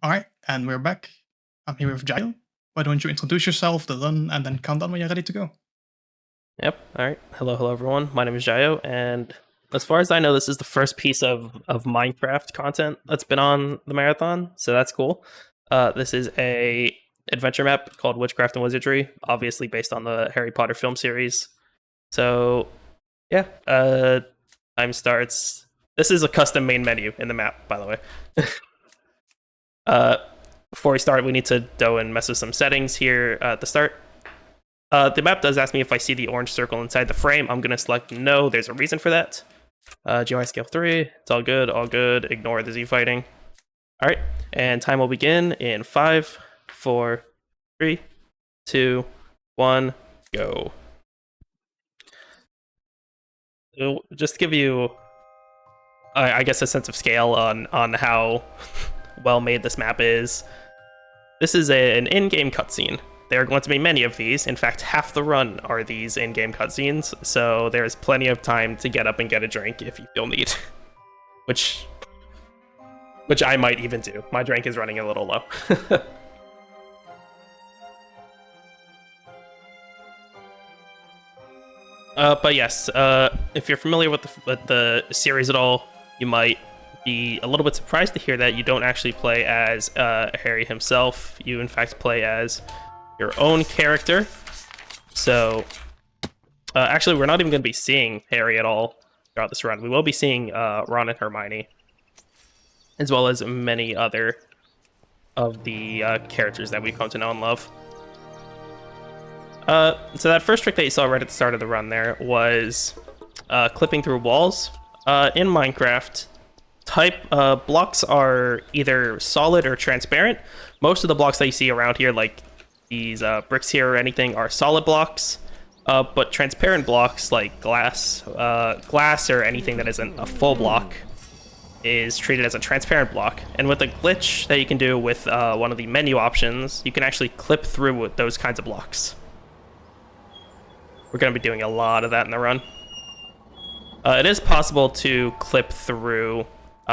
Alright, and we're back. I'm here with Jaio. Why don't you introduce yourself, the run, and then count down when you're ready to go? Yep. All right. Hello, everyone. My name is Jaio, and as far as I know, this is the first piece of Minecraft content that's been on the marathon, so that's cool. This is a adventure map called Witchcraft and Wizardry, obviously based on the Harry Potter film series. So, yeah. Time starts. This is a custom main menu in the map, by the way. Before we start, we need to go and mess with some settings here at the start. The map does ask me if I see the orange circle inside the frame. I'm going to select no. There's a reason for that. GUI scale 3. It's all good, all good. Ignore the Z fighting. All right, and time will begin in 5, 4, 3, 2, 1, go. So just to give you, I guess, a sense of scale on how well made this map is. This is an in-game cutscene. There are going to be many of these. In fact, half the run are these in-game cutscenes, so there's plenty of time to get up and get a drink if you feel need. which I might even do. My drink is running a little low. But yes, if you're familiar with the series at all, you might be a little bit surprised to hear that you don't actually play as Harry himself. You, in fact, play as your own character. So, actually, we're not even going to be seeing Harry at all throughout this run. We will be seeing Ron and Hermione, as well as many other of the characters that we've come to know and love. So that first trick that you saw right at the start of the run there was clipping through walls. In Minecraft, blocks are either solid or transparent. Most of the blocks that you see around here, like these bricks here or anything, are solid blocks. But transparent blocks like glass or anything that isn't a full block is treated as a transparent block. And with a glitch that you can do with one of the menu options, you can actually clip through with those kinds of blocks. We're going to be doing a lot of that in the run. It is possible to clip through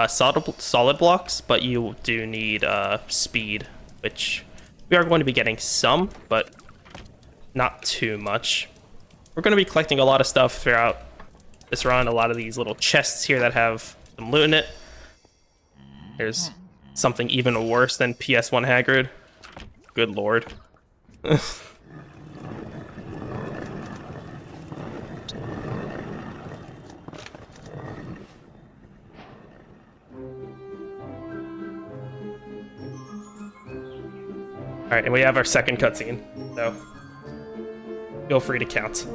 solid blocks, but you do need speed, which we are going to be getting some, but not too much. We're going to be collecting a lot of stuff throughout this run, a lot of these little chests here that have some loot in it. There's something even worse than PS1 Hagrid. Good lord. Alright, and we have our second cutscene, so feel free to count.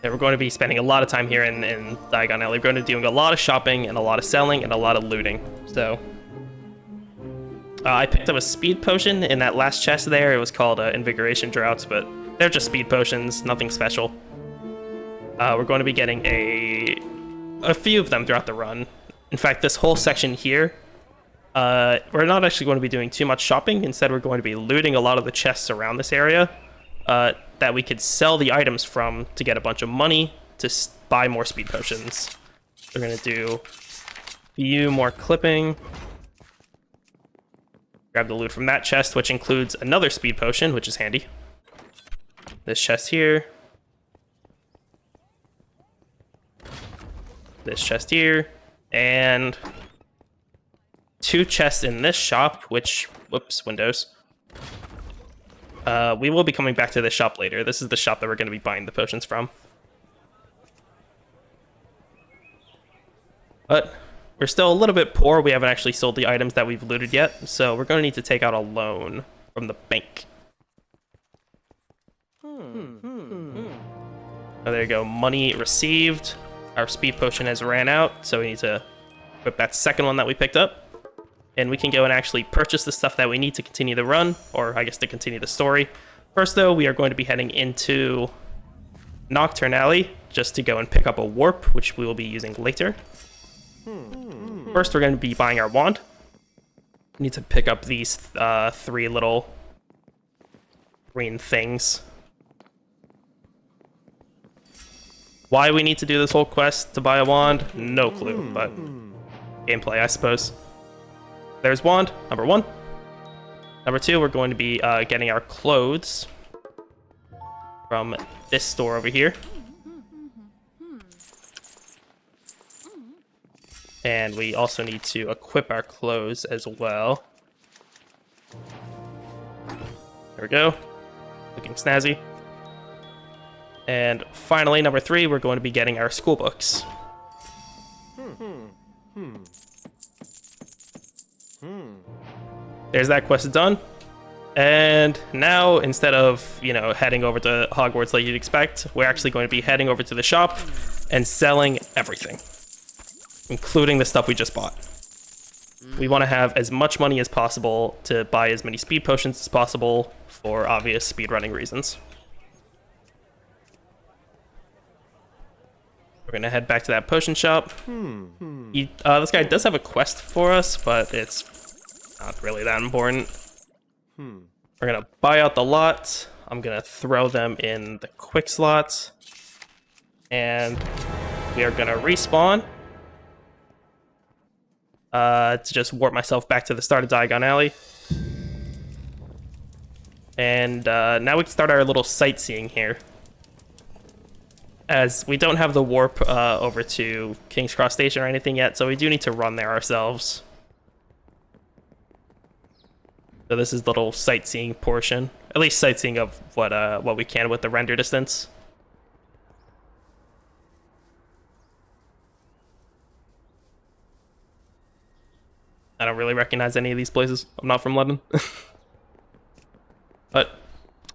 And we're going to be spending a lot of time here in Diagon Alley. We're going to be doing a lot of shopping and a lot of selling and a lot of looting, so... I picked up a speed potion in that last chest there. It was called Invigoration Droughts, but they're just speed potions, nothing special. We're going to be getting a few of them throughout the run. In fact, this whole section here, we're not actually going to be doing too much shopping. Instead, we're going to be looting a lot of the chests around this area that we could sell the items from to get a bunch of money to buy more speed potions. We're going to do a few more clipping. Grab the loot from that chest, which includes another speed potion, which is handy. This chest here. This chest here. And 2 chests in this shop, which... Whoops, windows. We will be coming back to this shop later. This is the shop that we're going to be buying the potions from. But... we're still a little bit poor. We haven't actually sold the items that we've looted yet, so we're going to need to take out a loan from the bank. Oh, there you go. Money received. Our speed potion has ran out, so we need to equip that second one that we picked up. And we can go and actually purchase the stuff that we need to continue the run, or I guess to continue the story. First, though, we are going to be heading into Nocturne Alley just to go and pick up a warp, which we will be using later. First, we're going to be buying our wand. Need to pick up these 3 little green things. Why we need to do this whole quest to buy a wand? No clue, but gameplay, I suppose. There's wand, number 1. Number 2, we're going to be getting our clothes from this store over here. And we also need to equip our clothes as well. There we go. Looking snazzy. And finally, number 3, we're going to be getting our school books. There's that quest done. And now, instead of, heading over to Hogwarts like you'd expect, we're actually going to be heading over to the shop and selling everything, including the stuff we just bought. We want to have as much money as possible to buy as many speed potions as possible for obvious speedrunning reasons. We're going to head back to that potion shop. This guy does have a quest for us, but it's not really that important. We're going to buy out the lot. I'm going to throw them in the quick slots. And we are going to respawn. To just warp myself back to the start of Diagon Alley. And now we can start our little sightseeing here. As we don't have the warp over to King's Cross Station or anything yet, so we do need to run there ourselves. So this is the little sightseeing portion. At least sightseeing of what we can with the render distance. I don't really recognize any of these places. I'm not from London. But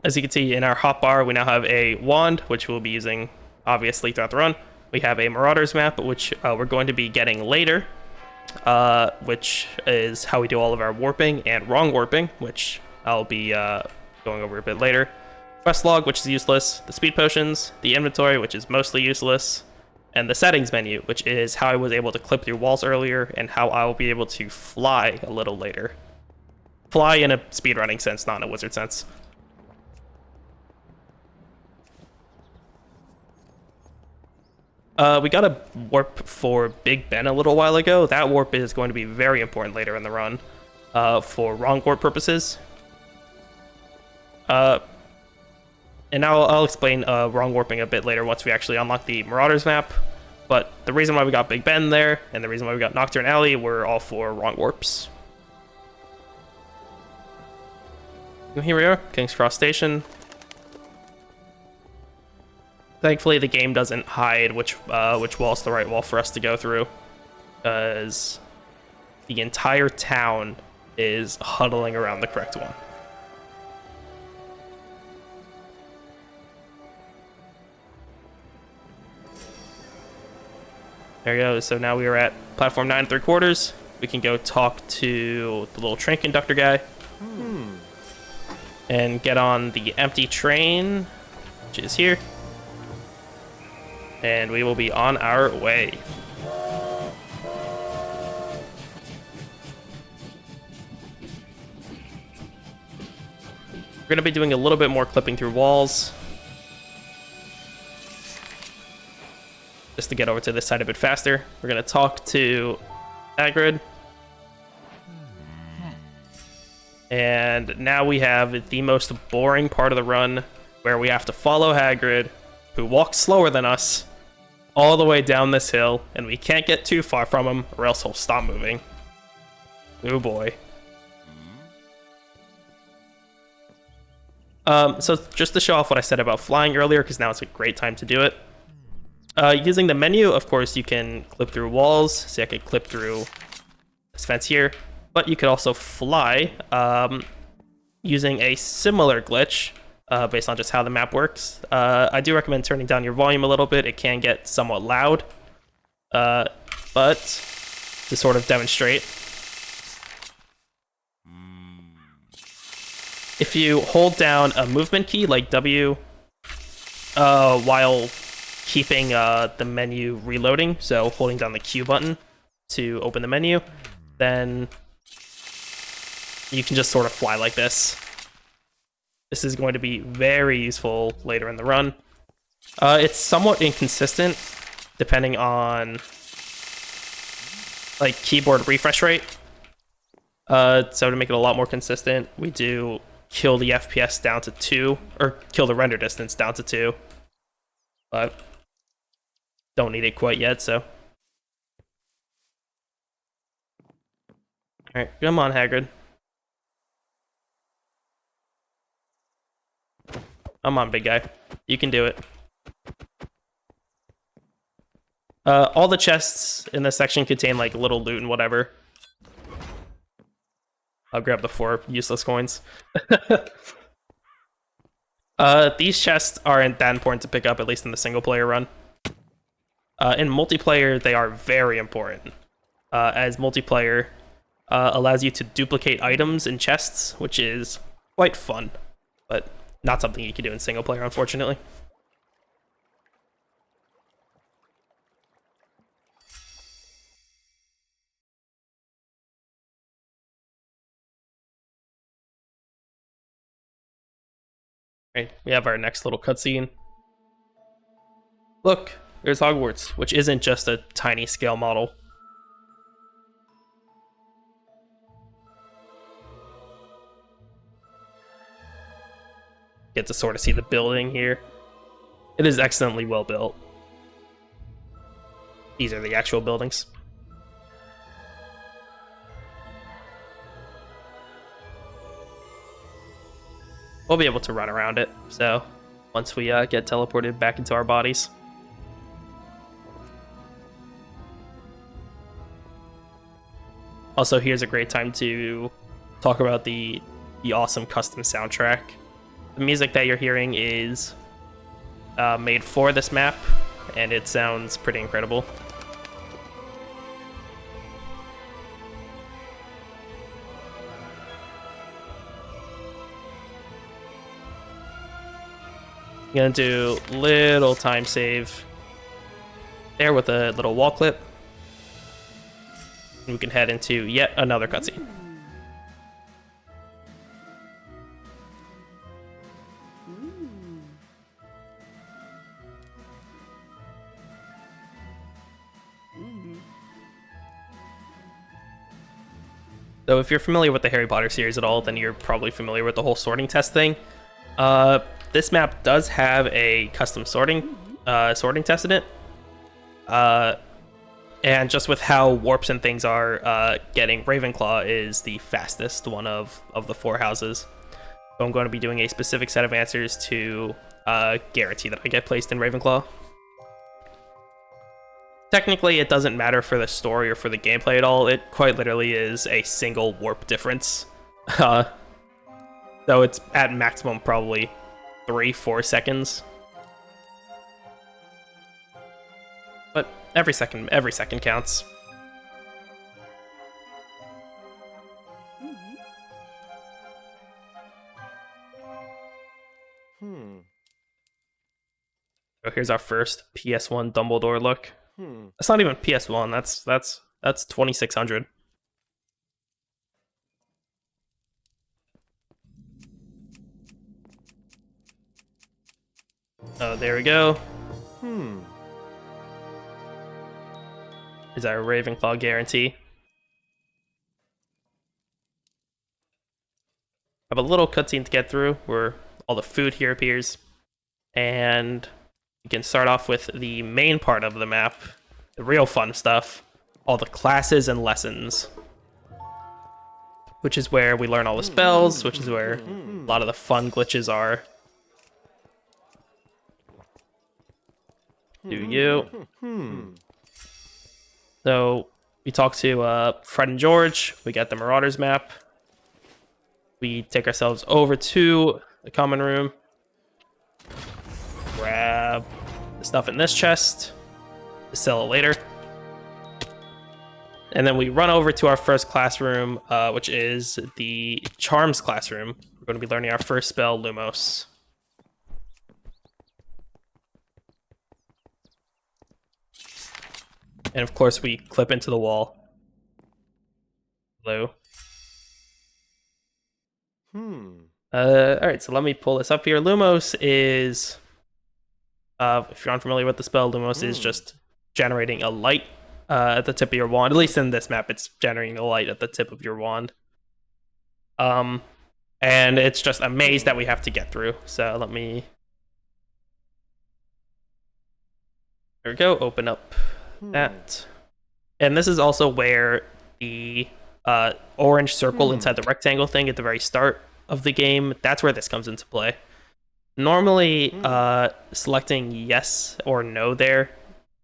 as you can see in our hotbar, we now have a wand, which we'll be using obviously throughout the run. We have a Marauders map, which we're going to be getting later, which is how we do all of our warping and wrong warping, which I'll be going over a bit later. Quest log, which is useless. The speed potions, the inventory, which is mostly useless. And the settings menu, which is how I was able to clip through walls earlier and how I will be able to fly a little later. Fly in a speedrunning sense, not in a wizard sense. We got a warp for Big Ben a little while ago. That warp is going to be very important later in the run for wrong warp purposes. And now I'll explain wrong warping a bit later once we actually unlock the Marauders map. But the reason why we got Big Ben there, and the reason why we got Nocturne Alley, were all for wrong warps. And here we are, King's Cross Station. Thankfully, the game doesn't hide which wall's the right wall for us to go through, because the entire town is huddling around the correct one. There we go. So now we are at platform 9 3/4. We can go talk to the little train conductor guy. And get on the empty train, which is here. And we will be on our way. We're going to be doing a little bit more clipping through walls, just to get over to this side a bit faster. We're going to talk to Hagrid. And now we have the most boring part of the run, where we have to follow Hagrid, who walks slower than us, all the way down this hill, and we can't get too far from him, or else he'll stop moving. Oh boy. So just to show off what I said about flying earlier, because now it's a great time to do it. Using the menu, of course, you can clip through walls. See, I could clip through this fence here. But you could also fly using a similar glitch based on just how the map works. I do recommend turning down your volume a little bit. It can get somewhat loud. But to sort of demonstrate, if you hold down a movement key like W while keeping the menu reloading, so holding down the Q button to open the menu, then You can just sort of fly like this. This is going to be very useful later in the run. It's somewhat inconsistent, depending on like keyboard refresh rate. So to make it a lot more consistent, we do kill the FPS down to 2, or kill the render distance down to 2. But don't need it quite yet, so. Alright, come on, Hagrid. Come on, big guy. You can do it. All the chests in this section contain like little loot and whatever. I'll grab the 4 useless coins. These chests aren't that important to pick up, at least in the single player run. In multiplayer, they are very important, as multiplayer allows you to duplicate items in chests, which is quite fun, but not something you can do in single player, unfortunately. Right, we have our next little cutscene. Look, there's Hogwarts, which isn't just a tiny scale model. Get to sort of see the building here. It is excellently well built. These are the actual buildings. We'll be able to run around it, so once we get teleported back into our bodies. Also, here's a great time to talk about the awesome custom soundtrack. The music that you're hearing is made for this map, and it sounds pretty incredible. I'm gonna do little time save there with a little wall clip. And we can head into yet another cutscene. So if you're familiar with the Harry Potter series at all, then you're probably familiar with the whole sorting test thing. This map does have a custom sorting test in it. And just with how warps and things are, getting Ravenclaw is the fastest one of the 4 houses. So I'm going to be doing a specific set of answers to guarantee that I get placed in Ravenclaw. Technically, it doesn't matter for the story or for the gameplay at all. It quite literally is a single warp difference. So it's at maximum probably 3-4 seconds. But every second counts. So here's our first PS1 Dumbledore look. That's not even PS1. That's 2600. Oh, there we go. Is our Ravenclaw guarantee. I have a little cutscene to get through where all the food here appears. And we can start off with the main part of the map, the real fun stuff, all the classes and lessons. Which is where we learn all the spells, which is where a lot of the fun glitches are. Do you? So we talk to Fred and George. We get the Marauders map. We take ourselves over to the common room. Grab the stuff in this chest. Sell it later. And then we run over to our first classroom, which is the Charms classroom. We're going to be learning our first spell, Lumos. And of course, we clip into the wall. Hello. Alright, so let me pull this up here. Lumos is, if you're unfamiliar with the spell, Lumos is just generating a light at the tip of your wand. At least in this map, it's generating a light at the tip of your wand. And it's just a maze that we have to get through. So let me... There we go, open up that. And this is also where the orange circle inside the rectangle thing at the very start of the game, that's where this comes into play. Normally, selecting yes or no there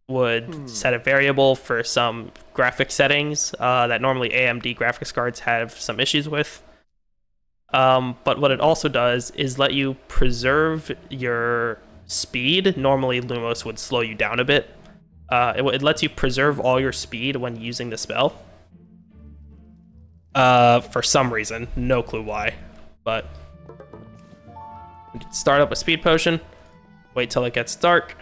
would set a variable for some graphic settings that normally AMD graphics cards have some issues with. But what it also does is let you preserve your speed. Normally, Lumos would slow you down a bit. It lets you preserve all your speed when using the spell. For some reason, no clue why. But we can start up a speed potion, wait till it gets dark,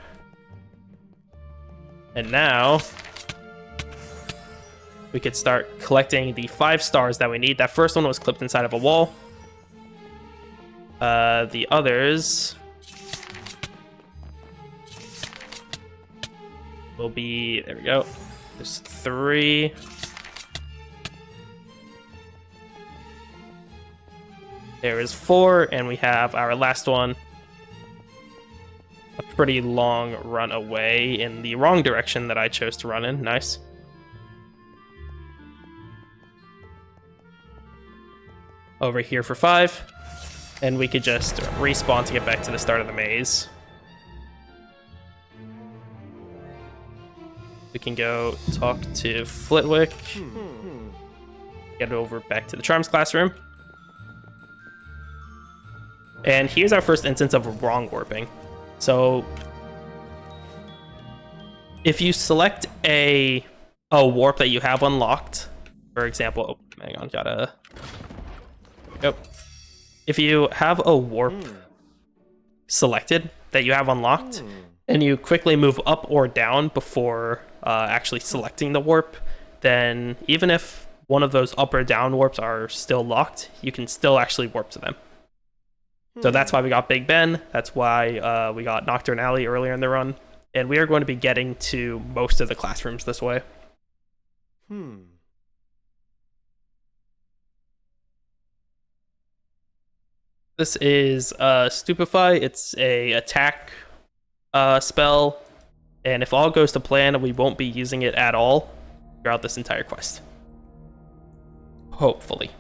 and now we could start collecting the 5 stars that we need. That first one was clipped inside of a wall. The others will be, there we go, there's 3. There is 4, and we have our last one. A pretty long run away in the wrong direction that I chose to run in. Nice. Over here for 5. And we could just respawn to get back to the start of the maze. We can go talk to Flitwick. Get over back to the Charms classroom. And here's our first instance of wrong warping. So if you select a warp that you have unlocked, for example, oh, hang on, gotta... Yep. If you have a warp selected that you have unlocked, and you quickly move up or down before actually selecting the warp, then even if one of those up or down warps are still locked, you can still actually warp to them. So that's why we got Big Ben, that's why we got Nocturne Alley earlier in the run, and we are going to be getting to most of the classrooms this way. This is Stupefy. It's a attack spell, and if all goes to plan, we won't be using it at all throughout this entire quest. Hopefully.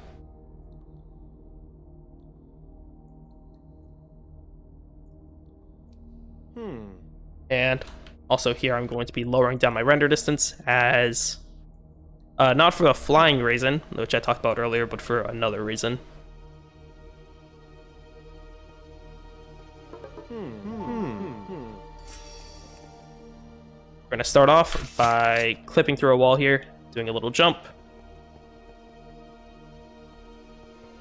And also here I'm going to be lowering down my render distance as, not for a flying reason, which I talked about earlier, but for another reason. We're going to start off by clipping through a wall here, doing a little jump.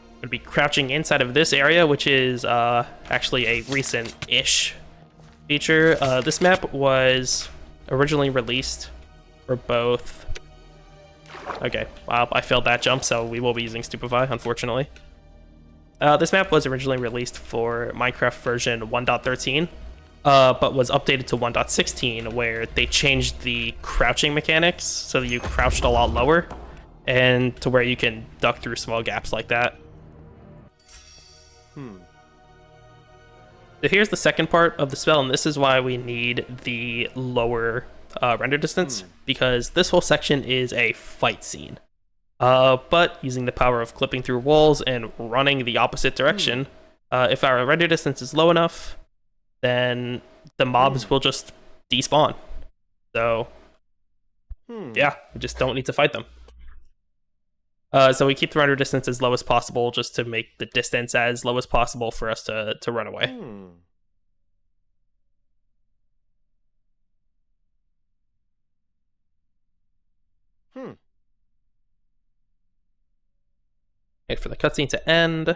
I'm going to be crouching inside of this area, which is actually a recent-ish feature. This map was originally released for both... Okay, wow, I failed that jump, so we will be using Stupefy, unfortunately. This map was originally released for Minecraft version 1.13, but was updated to 1.16, where they changed the crouching mechanics, so that you crouched a lot lower, and to where you can duck through small gaps like that. So here's the second part of the spell, and this is why we need the lower render distance, because this whole section is a fight scene. But using the power of clipping through walls and running the opposite direction, if our render distance is low enough, then the mobs will just despawn. So, yeah, we just don't need to fight them. So we keep the render distance as low as possible, just to make the distance as low as possible for us to run away. Wait for the cutscene to end.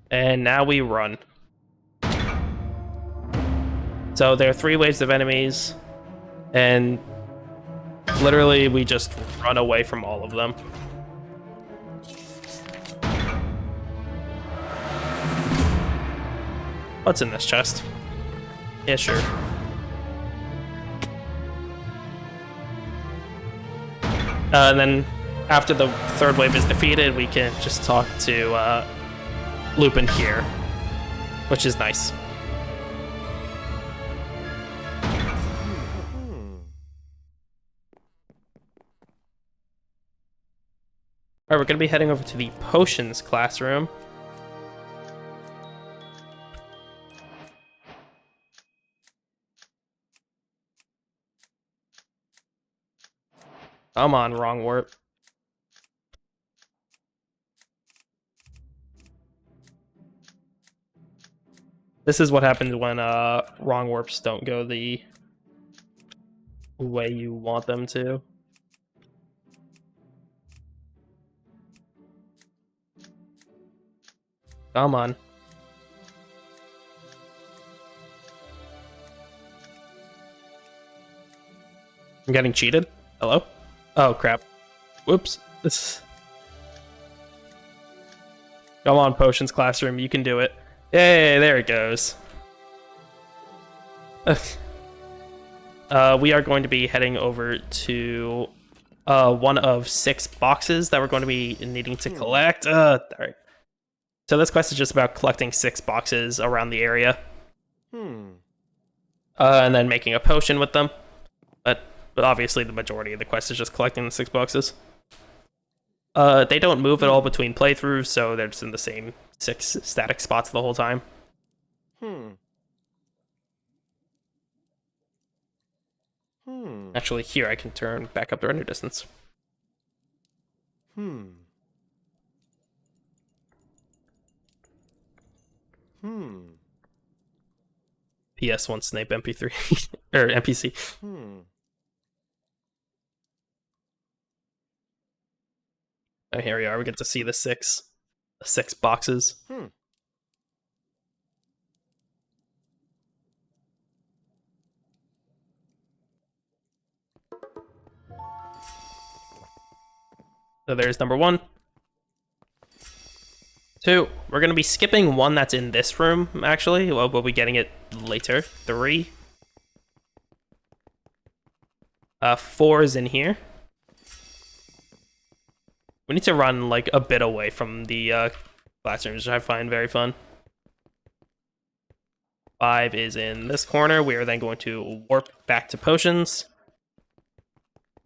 And now we run. So there are 3 waves of enemies, and Literally, we just run away from all of them. What's in this chest? Yeah, sure. And then after the third wave is defeated, we can just talk to Lupin here, which is nice. Alright, we're going to be heading over to the potions classroom. Come on, wrong warp. This is what happens when wrong warps don't go the way you want them to. Come on. I'm getting cheated? Hello? Oh, crap. Whoops. Come on, potions classroom. You can do it. Yay, there it goes. We are going to be heading over to one of 6 boxes that we're going to be needing to collect. Alright. So this quest is just about collecting 6 boxes around the area. And then making a potion with them. But obviously the majority of the quest is just collecting the 6 boxes. They don't move at all between playthroughs, so they're just in the same 6 static spots the whole time. Actually, here I can turn back up the render distance. PS1 Snape MP3 or NPC. Oh, here we are. We get to see the 6 boxes. So there's number 1. 2. We're going to be skipping one that's in this room, actually. Well, we'll be getting it later. 3. 4 is in here. We need to run, like, a bit away from the classrooms, which I find very fun. 5 is in this corner. We are then going to warp back to potions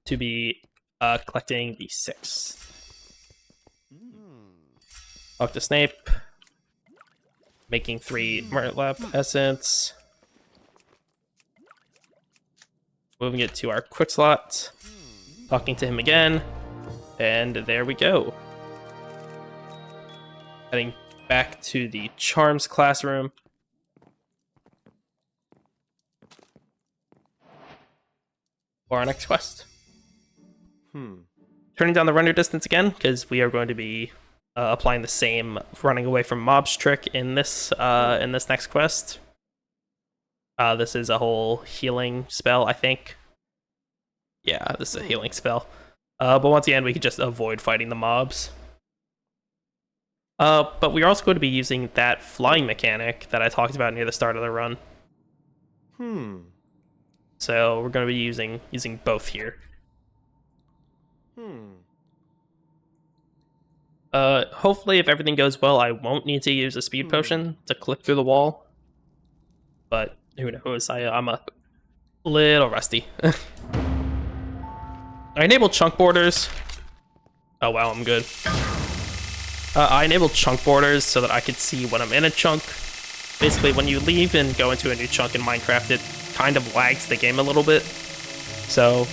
to be collecting the 6th. Talk to Snape. Making 3 Murtlap Essence. Moving it to our quick slot. Talking to him again. And there we go. Heading back to the Charms classroom. For our next quest. Turning down the render distance again, because we are going to be applying the same running away from mobs trick in this next quest. This is a whole healing spell, I think. Yeah, this is a healing spell. But once again, we could just avoid fighting the mobs. But we're also going to be using that flying mechanic that I talked about near the start of the run. So we're going to be using both here. Hopefully, if everything goes well, I won't need to use a speed potion to clip through the wall. But who knows? I'm a little rusty. I enabled chunk borders. Oh wow, I'm good. I enabled chunk borders so that I could see when I'm in a chunk. Basically, when you leave and go into a new chunk in Minecraft, it kind of lags the game a little bit. So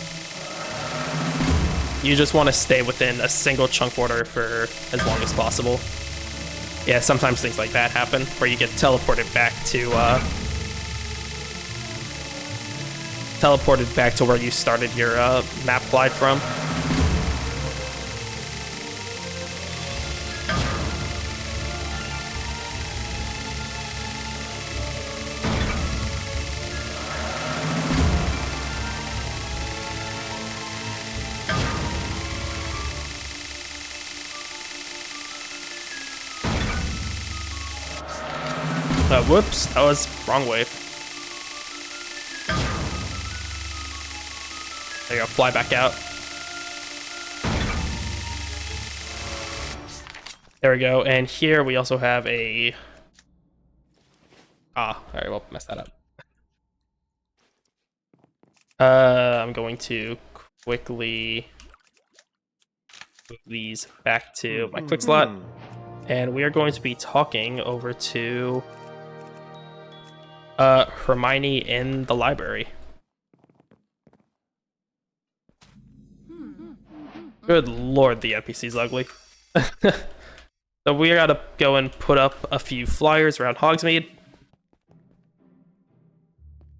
you just want to stay within a single chunk border for as long as possible. Yeah, sometimes things like that happen, where you get teleported back to where you started your map glide from. Whoops, that was wrong wave. There you go, fly back out. There we go, and here we also have a... alright, well, mess that up. I'm going to quickly move these back to my quick slot, and we are going to be talking over to Hermione in the library. Good lord, the NPC's ugly. So we gotta go and put up a few flyers around Hogsmeade.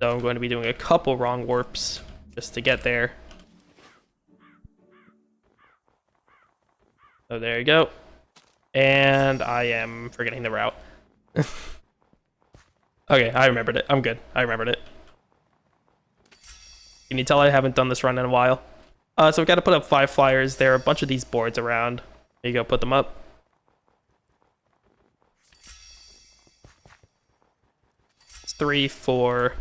So I'm going to be doing a couple wrong warps just to get there. So there you go. And I am forgetting the route. Okay, I remembered it. I'm good. I remembered it. Can you tell I haven't done this run in a while? So we got to put up 5 flyers. There are a bunch of these boards around. There you go, put them up. It's 3, 4.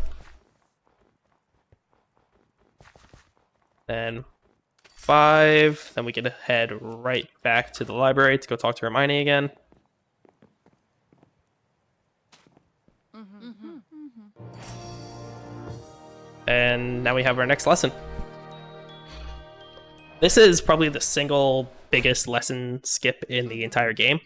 Then 5. Then we can head right back to the library to go talk to Hermione again. And now we have our next lesson. This is probably the single biggest lesson skip in the entire game.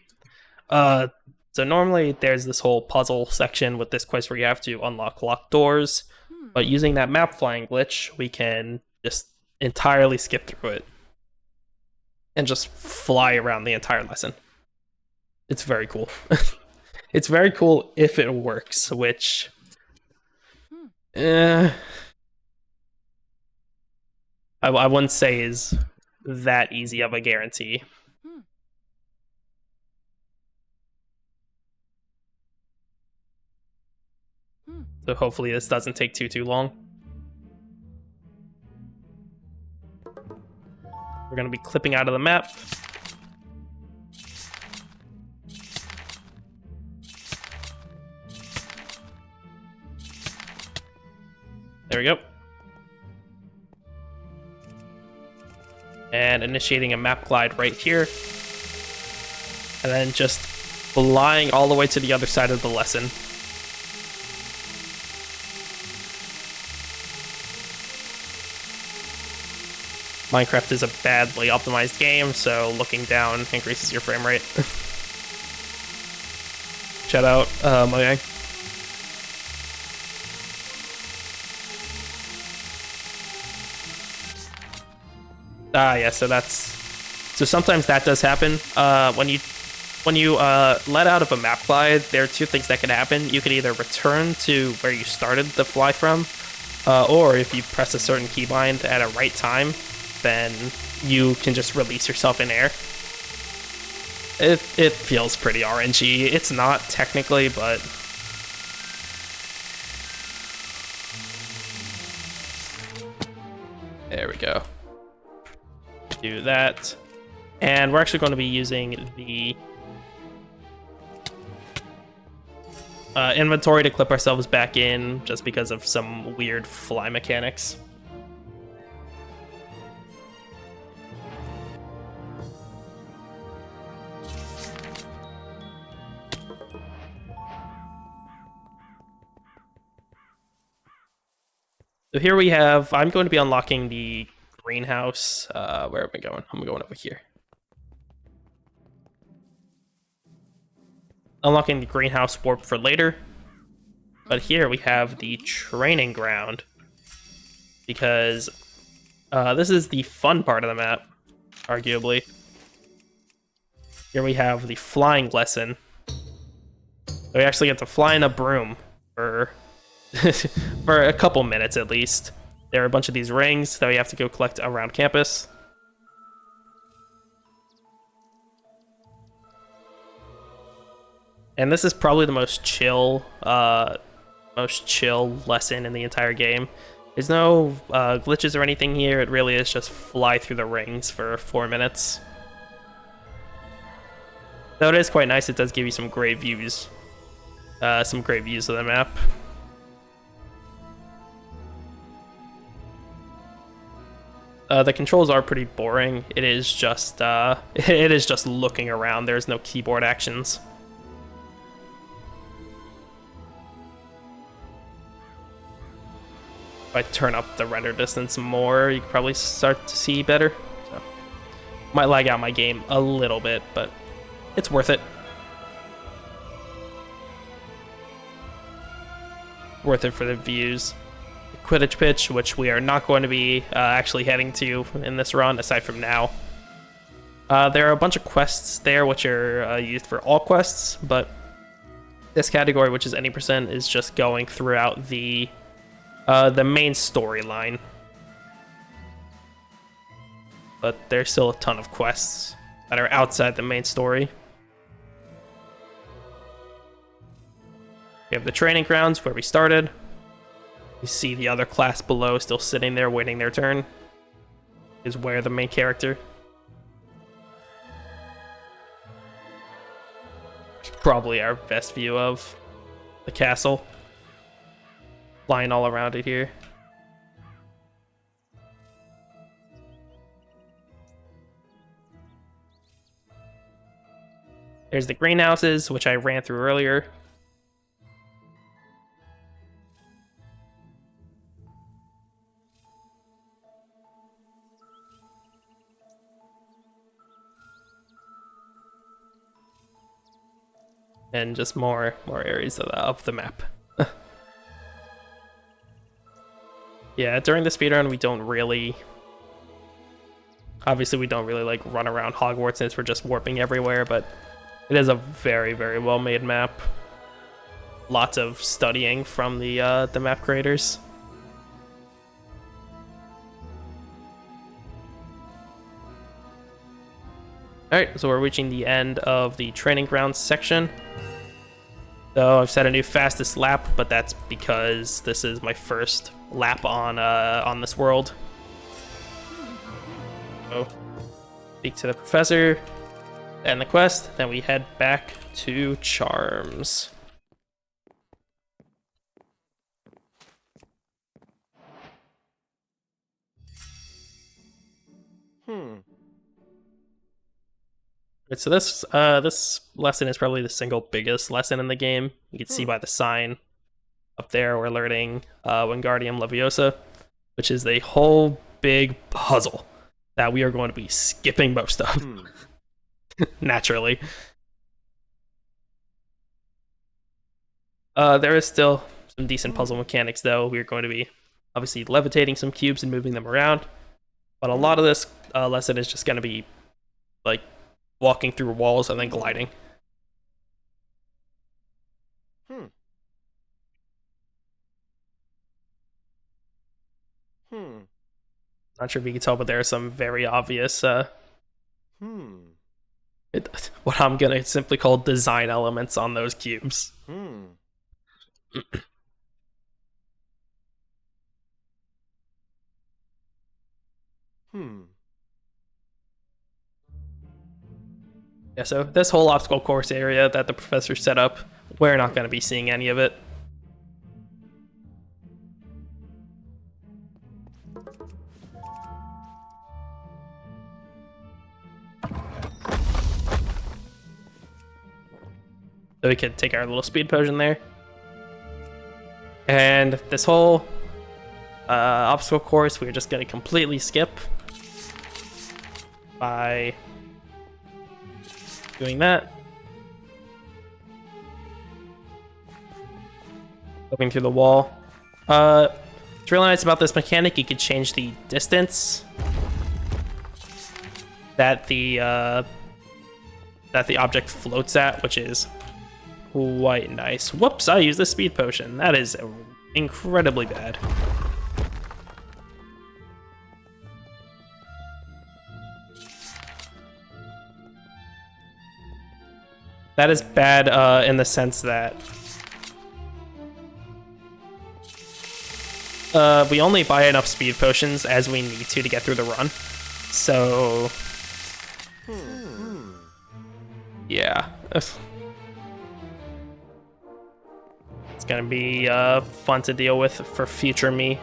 So normally there's this whole puzzle section with this quest where you have to unlock locked doors, but using that map flying glitch, we can just entirely skip through it and just fly around the entire lesson. It's very cool. It's very cool if it works, which... I wouldn't say is that easy of a guarantee. So hopefully this doesn't take too long. We're going to be clipping out of the map. There we go. And initiating a map glide right here. And then just flying all the way to the other side of the lesson. Minecraft is a badly optimized game, so looking down increases your frame rate. Shout out, Mojang. Yeah, so sometimes that does happen. When you let out of a map glide, there are 2 things that can happen. You can either return to where you started the fly from, or if you press a certain keybind at a right time, then you can just release yourself in air. It feels pretty RNG. It's not technically, but there we go. Do that. And we're actually going to be using the inventory to clip ourselves back in just because of some weird fly mechanics. So here we have, I'm going to be unlocking the greenhouse. Where am I going? I'm going over here. Unlocking the greenhouse warp for later. But here we have the training ground. Because this is the fun part of the map, arguably. Here we have the flying lesson. So we actually get to fly in a broom for for a couple minutes at least. There are a bunch of these rings that we have to go collect around campus. And this is probably the most chill lesson in the entire game. There's no glitches or anything here. It really is just fly through the rings for 4 minutes. Though it is quite nice, it does give you some great views. some great views of the map. The controls are pretty boring. It is just looking around. There's no keyboard actions. If I turn up the render distance more, you can probably start to see better. So, might lag out my game a little bit, but it's worth it. Worth it for the views. Quidditch pitch, which we are not going to be actually heading to in this run, aside from now. There are a bunch of quests there, which are used for all quests, but this category, which is any percent, is just going throughout the main storyline. But there's still a ton of quests that are outside the main story. We have the training grounds where we started. You see the other class below still sitting there waiting their turn. Is where the main character. Probably our best view of the castle. Flying all around it here. There's the greenhouses, which I ran through earlier. And just more areas of the map. Yeah, during the speedrun, we don't really... Obviously, we don't really, like, run around Hogwarts since we're just warping everywhere, but it is a very, very well-made map. Lots of studying from the map creators. Alright, so we're reaching the end of the training grounds section. So I've set a new fastest lap, but that's because this is my first lap on this world. So, speak to the professor, end the quest, then we head back to Charms. Right, so this lesson is probably the single biggest lesson in the game. You can see by the sign up there we're learning Wingardium Leviosa, which is a whole big puzzle that we are going to be skipping most of. Naturally. There is still some decent puzzle mechanics though. We're going to be obviously levitating some cubes and moving them around. But a lot of this lesson is just going to be like walking through walls and then gliding. Not sure if you can tell, but there are some very obvious what I'm gonna simply call design elements on those cubes. Yeah, so this whole obstacle course area that the professor set up, we're not going to be seeing any of it. So we could take our little speed potion there. And this whole obstacle course, we're just going to completely skip by doing that. Looking through the wall. What's really nice about this mechanic, you could change the distance that the object floats at, which is quite nice. Whoops, I used the speed potion. That is incredibly bad. That is bad in the sense that we only buy enough speed potions as we need to get through the run. So, yeah. It's gonna be fun to deal with for future me.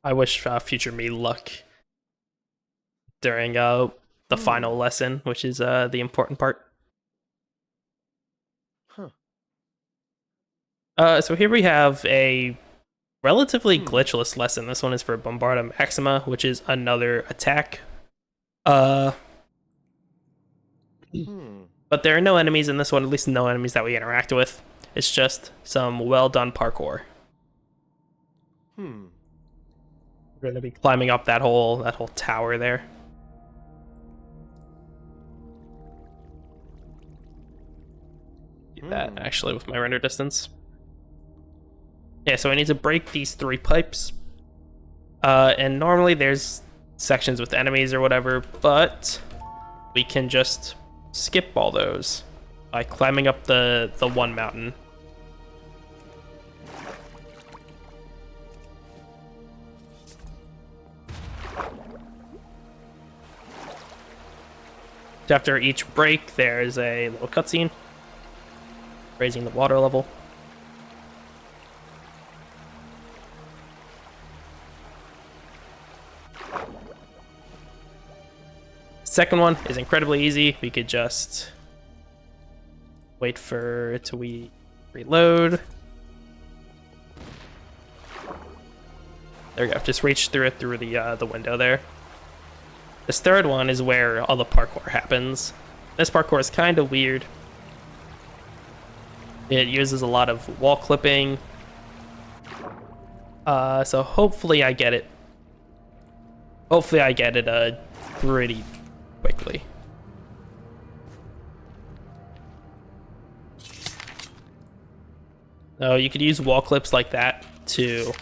I wish future me luck during the final lesson, which is the important part. So here we have a relatively glitchless lesson. This one is for Bombarda Maxima, which is another attack. But there are no enemies in this one, at least no enemies that we interact with. It's just some well done parkour. We're gonna be climbing up that whole tower there. Do that actually with my render distance. Yeah, so I need to break these 3 pipes. And normally there's sections with enemies or whatever, but we can just skip all those by climbing up the one mountain. After each break, there's a little cutscene raising the water level. Second one is incredibly easy. We could just wait for it to reload. There we go. Just reach through it through the window there. This third one is where all the parkour happens. This parkour is kind of weird. It uses a lot of wall clipping. So hopefully I get it. Hopefully I get it pretty quickly. So you could use wall clips like that to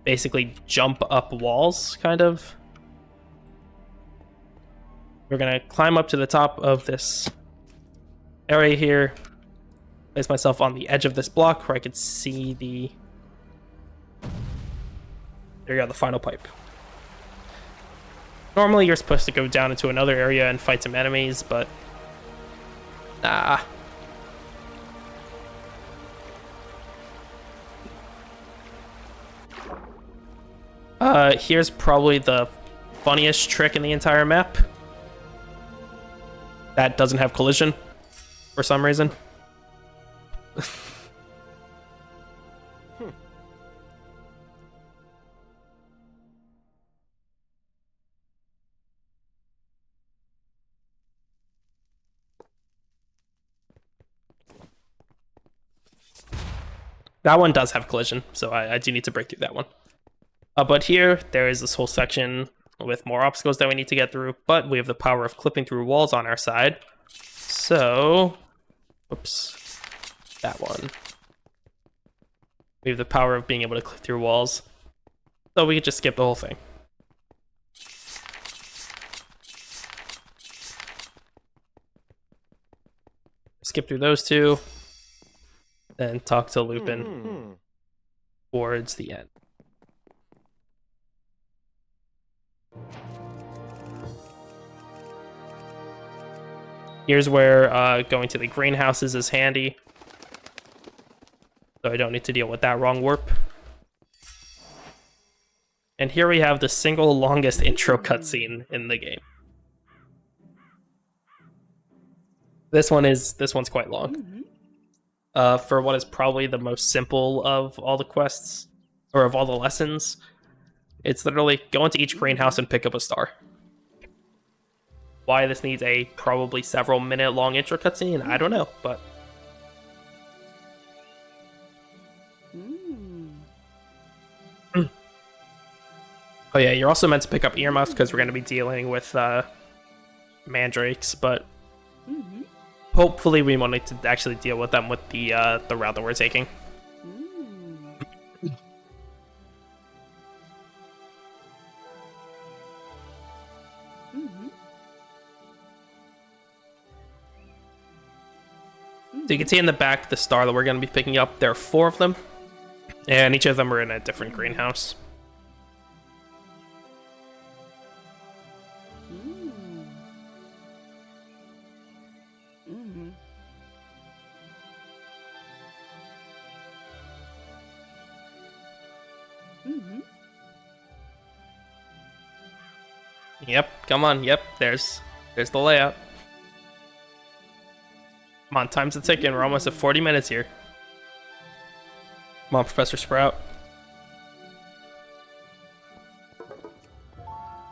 basically jump up walls, kind of. We're gonna climb up to the top of this area here. Place myself on the edge of this block where I could see the... There you go, the final pipe. Normally you're supposed to go down into another area and fight some enemies, but... Nah. Here's probably the funniest trick in the entire map. That doesn't have collision for some reason. That one does have collision, so I do need to break through that one. But here, there is this whole section with more obstacles that we need to get through, but we have the power of clipping through walls on our side. So, oops, that one. We have the power of being able to clip through walls. So we could just skip the whole thing. Skip through those two, then talk to Lupin towards the end. Here's where going to the greenhouses is handy. So I don't need to deal with that wrong warp. And here we have the single longest intro cutscene in the game. This one's quite long. For what is probably the most simple of all the quests, or of all the lessons. It's literally go into each greenhouse and pick up a star. Why this needs a probably several minute long intro cutscene, I don't know, but... Oh yeah, you're also meant to pick up earmuffs because we're going to be dealing with mandrakes, but hopefully we won't need to actually deal with them with the route that we're taking. So you can see in the back the star that we're going to be picking up. There are 4 of them. And each of them are in a different greenhouse. Yep, come on, yep, there's the layout. Come on, time's a ticking, we're almost at 40 minutes here. Come on, Professor Sprout.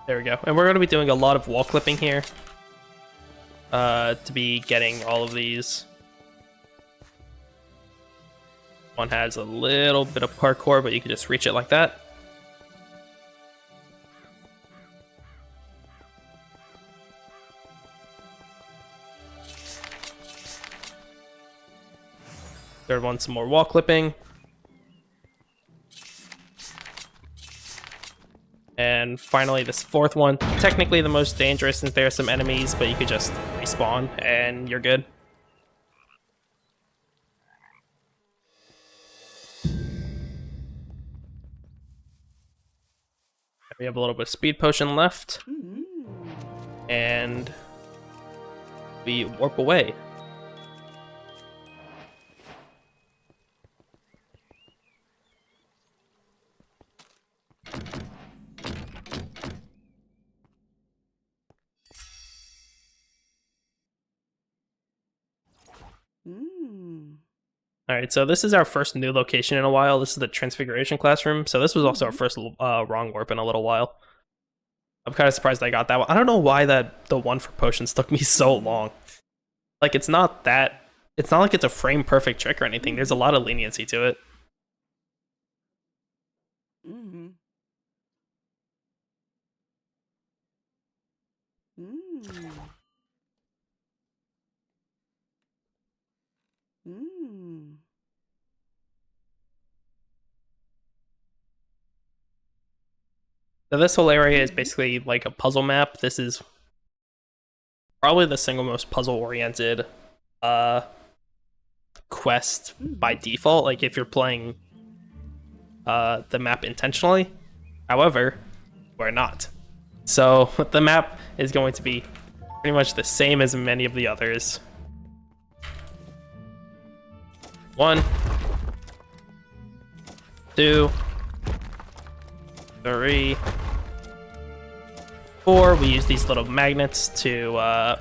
There we go. And we're going to be doing a lot of wall clipping here. To be getting all of these. One has a little bit of parkour, but you can just reach it like that. Third one, some more wall clipping. And finally, this fourth one, technically the most dangerous since there are some enemies, but you could just respawn and you're good. We have a little bit of speed potion left. And we warp away. Alright, so this is our first new location in a while. This is the Transfiguration Classroom. So this was also our first wrong warp in a little while. I'm kind of surprised I got that one. I don't know why the one for potions took me so long. Like, it's not like it's a frame perfect trick or anything. There's a lot of leniency to it. So this whole area is basically like a puzzle map. This is probably the single most puzzle-oriented quest by default, like if you're playing the map intentionally. However, we're not. So the map is going to be pretty much the same as many of the others. 1, 2, 3, 4. We use these little magnets to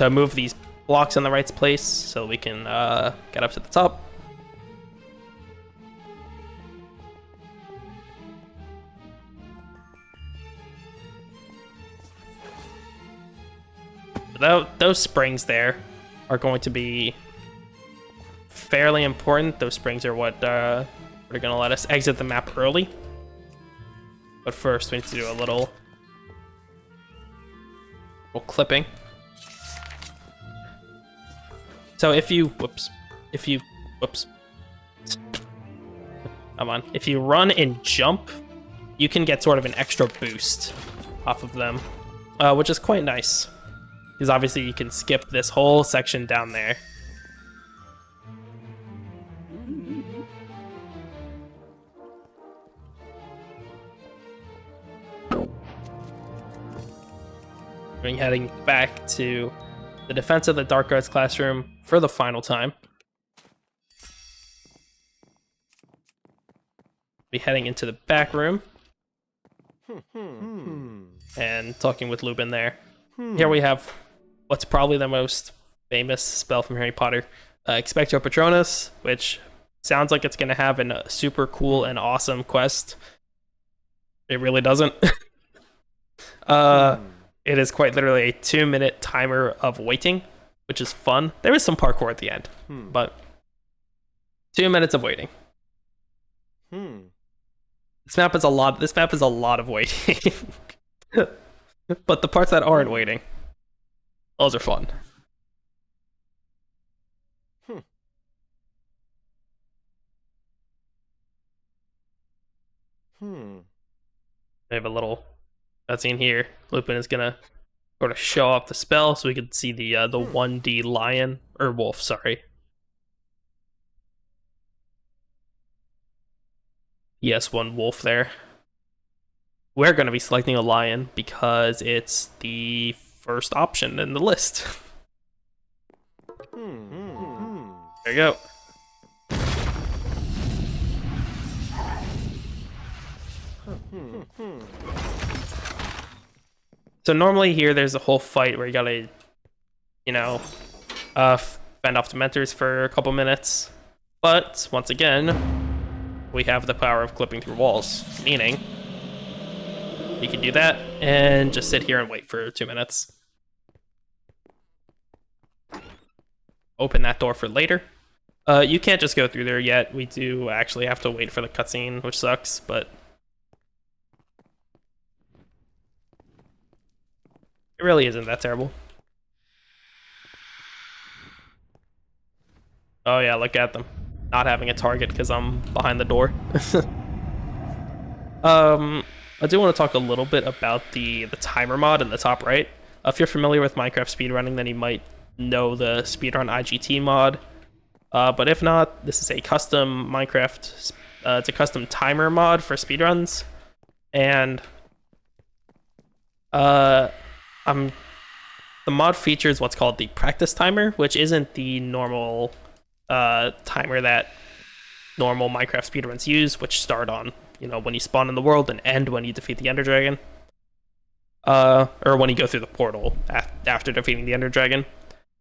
move these blocks in the right place so we can get up to the top. Those springs there are going to be fairly important. Those springs are what are going to let us exit the map early. But first, we need to do a little clipping. So if you run and jump, you can get sort of an extra boost off of them, which is quite nice. Because obviously you can skip this whole section down there. We're heading back to the Defense of the Dark Arts classroom for the final time. Be heading into the back room and talking with Lupin there. Here we have what's probably the most famous spell from Harry Potter, Expecto Patronus, which sounds like it's going to have a super cool and awesome quest. It really doesn't. It is quite literally a 2-minute timer of waiting, which is fun. There is some parkour at the end, but 2 minutes of waiting. This map is a lot of waiting. But the parts that aren't waiting, those are fun. I have a little cutscene here. Lupin is gonna sort of show off the spell so we can see the 1D lion or wolf. Sorry. Yes, one wolf there. We're going to be selecting a lion because it's the first option in the list. There you go. So normally here there's a whole fight where you gotta, fend off Dementors for a couple minutes. But once again, we have the power of clipping through walls, meaning you can do that and just sit here and wait for 2 minutes. Open that door for later. You can't just go through there yet. We do actually have to wait for the cutscene, which sucks, but it really isn't that terrible. Oh yeah, look at them. Not having a target because I'm behind the door. I do want to talk a little bit about the timer mod in the top right. If you're familiar with Minecraft speedrunning, then you might know the speedrun IGT mod. But if not, this is a custom Minecraft, it's a custom timer mod for speedruns. And the mod features what's called the practice timer, which isn't the normal timer that normal Minecraft speedruns use, which start on, when you spawn in the world and end when you defeat the Ender Dragon. Or when you go through the portal after defeating the Ender Dragon.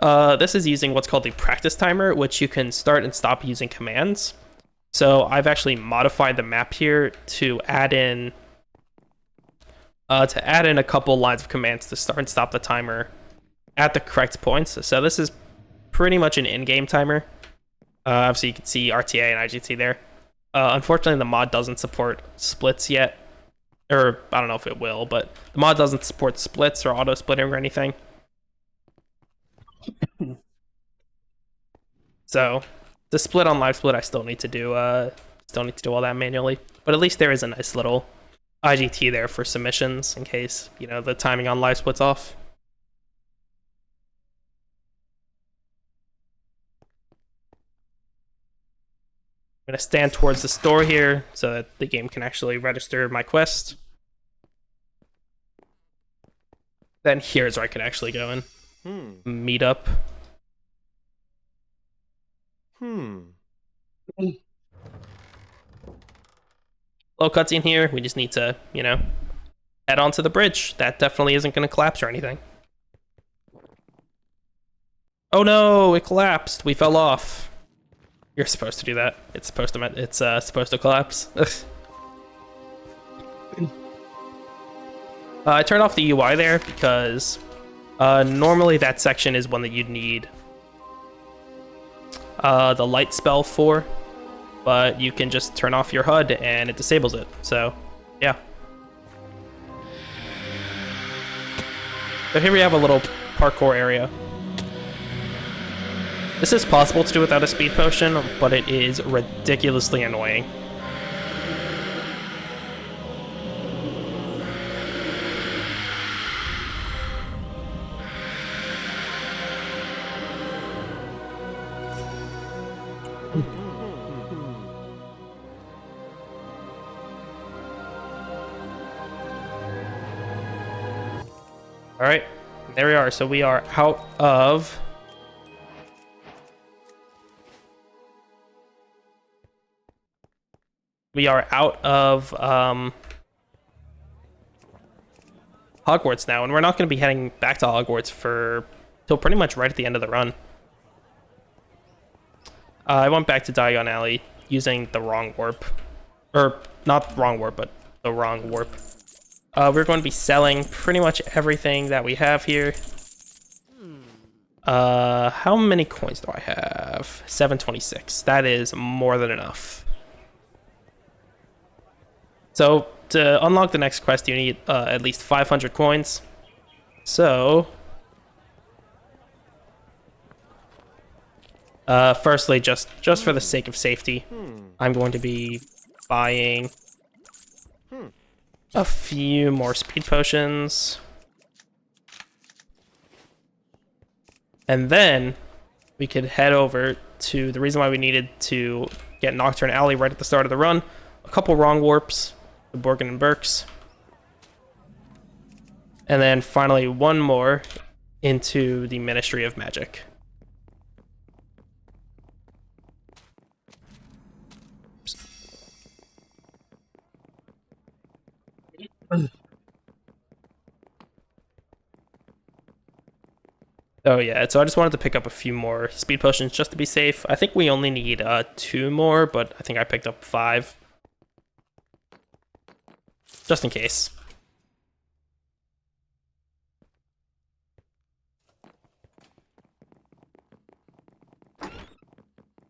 This is using what's called the practice timer, which you can start and stop using commands. So I've actually modified the map here to add in a couple lines of commands to start and stop the timer at the correct points. So this is pretty much an in-game timer. Obviously you can see RTA and IGT there. Unfortunately, the mod doesn't support splits yet. Or, I don't know if it will, but the mod doesn't support splits or auto-splitting or anything. So, the split on live split, I still need to do all that manually. But at least there is a nice little IGT there for submissions in case, the timing on live split's off. I'm going to stand towards this door here so that the game can actually register my quest. Then here's where I can actually go and meet up. Low cutscene here. We just need to, head onto the bridge. That definitely isn't going to collapse or anything. Oh no, it collapsed. We fell off. You're supposed to do that. It's supposed to collapse. I turned off the UI there because normally that section is one that you'd need the light spell for, but you can just turn off your HUD and it disables it. So, yeah. So here we have a little parkour area. This is possible to do without a speed potion, but it is ridiculously annoying. All right, there we are. So we are out of Hogwarts now, and we're not going to be heading back to Hogwarts till pretty much right at the end of the run. I went back to Diagon Alley using the wrong warp. Or, not wrong warp, but the wrong warp. We're going to be selling pretty much everything that we have here. How many coins do I have? 726. That is more than enough. So, to unlock the next quest, you need at least 500 coins. So, firstly, just for the sake of safety, I'm going to be buying a few more speed potions. And then we could head over to the reason why we needed to get Nocturne Alley right at the start of the run a couple wrong warps, the Borgin and Burks. And then finally one more into the Ministry of Magic. Oh yeah, so I just wanted to pick up a few more speed potions just to be safe. I think we only need 2 more, but I think I picked up 5. Just in case.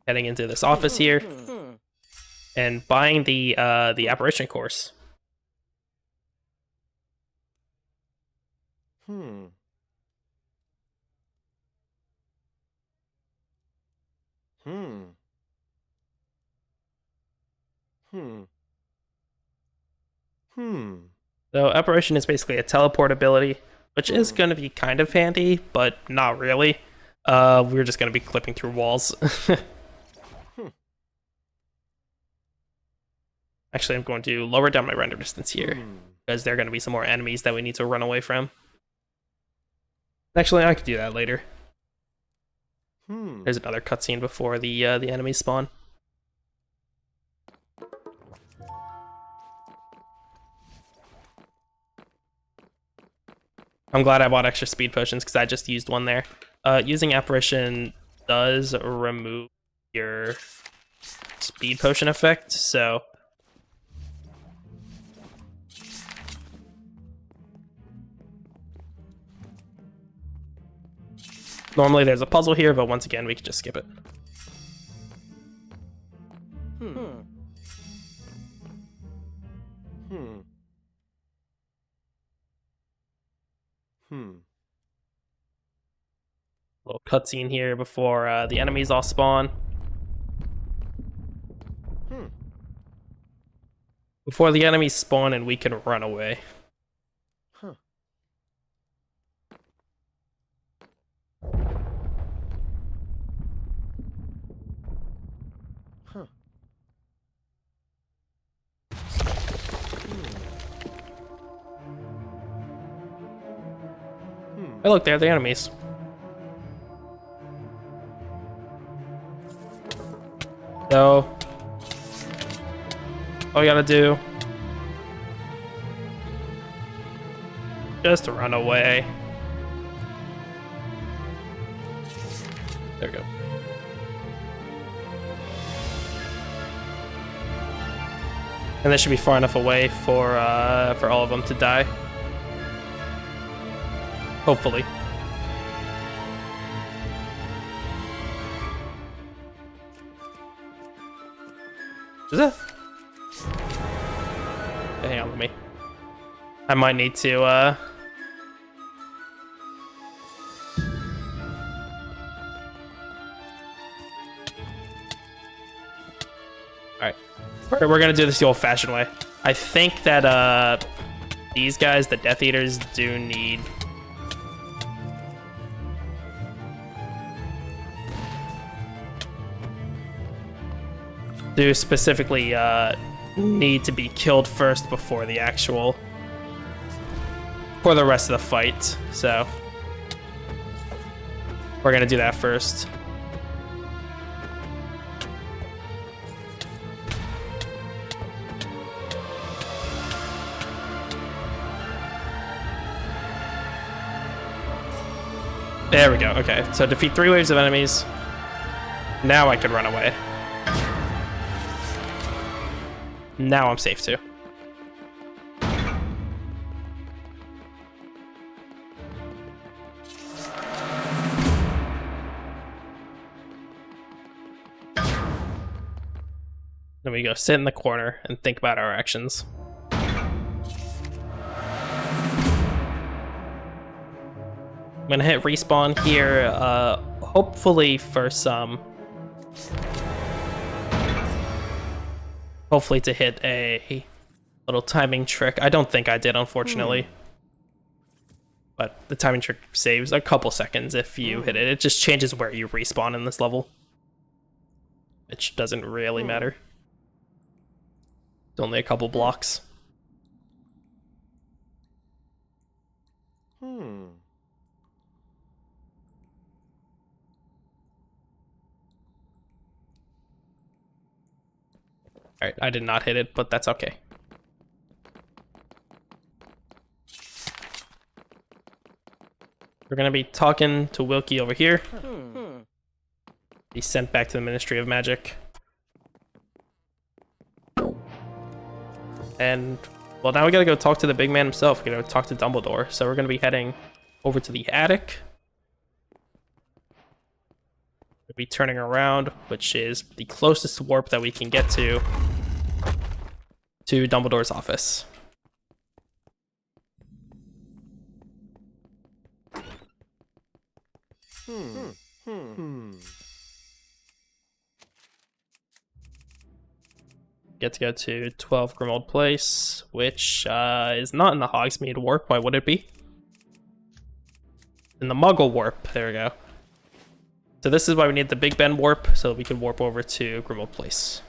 Heading into this office here and buying the apparition course. So apparition is basically a teleport ability, which is going to be kind of handy, but not really. We're just going to be clipping through walls. Actually, I'm going to lower down my render distance here, because there are going to be some more enemies that we need to run away from. Actually, I could do that later. There's another cutscene before the enemies spawn. I'm glad I bought extra speed potions because I just used one there. Using apparition does remove your speed potion effect, so normally there's a puzzle here, but once again we could just skip it. Little cutscene here before the enemies all spawn. Before the enemies spawn and we can run away. Hey, look, they're the enemies. So, all you gotta do, just to run away. There we go. And they should be far enough away for all of them to die. Hopefully. Is it? Hang on with me. I might need to Alright. We're gonna do this the old-fashioned way. I think that these guys, the Death Eaters, do need specifically need to be killed first before the actual for the rest of the fight. So we're gonna do that first. There we go. Okay, so defeat 3 waves of enemies. Now I can run away. Now I'm safe too. Then we go sit in the corner and think about our actions. I'm gonna hit respawn here, hopefully for some... Hopefully to hit a little timing trick. I don't think I did, unfortunately. But the timing trick saves a couple seconds if you hit it. It just changes where you respawn in this level. Which doesn't really matter. It's only a couple blocks. Alright, I did not hit it, but that's okay. We're gonna be talking to Wilkie over here. He's sent back to the Ministry of Magic. And, well, now we gotta go talk to the big man himself. We gotta talk to Dumbledore. So we're gonna be heading over to the attic. We'll be turning around, which is the closest warp that we can get to Dumbledore's office. Get to go to 12 Grimold Place, which is not in the Hogsmeade warp. Why would it be? In the Muggle warp. There we go. So this is why we need the Big Ben warp, so that we can warp over to Grimold Place.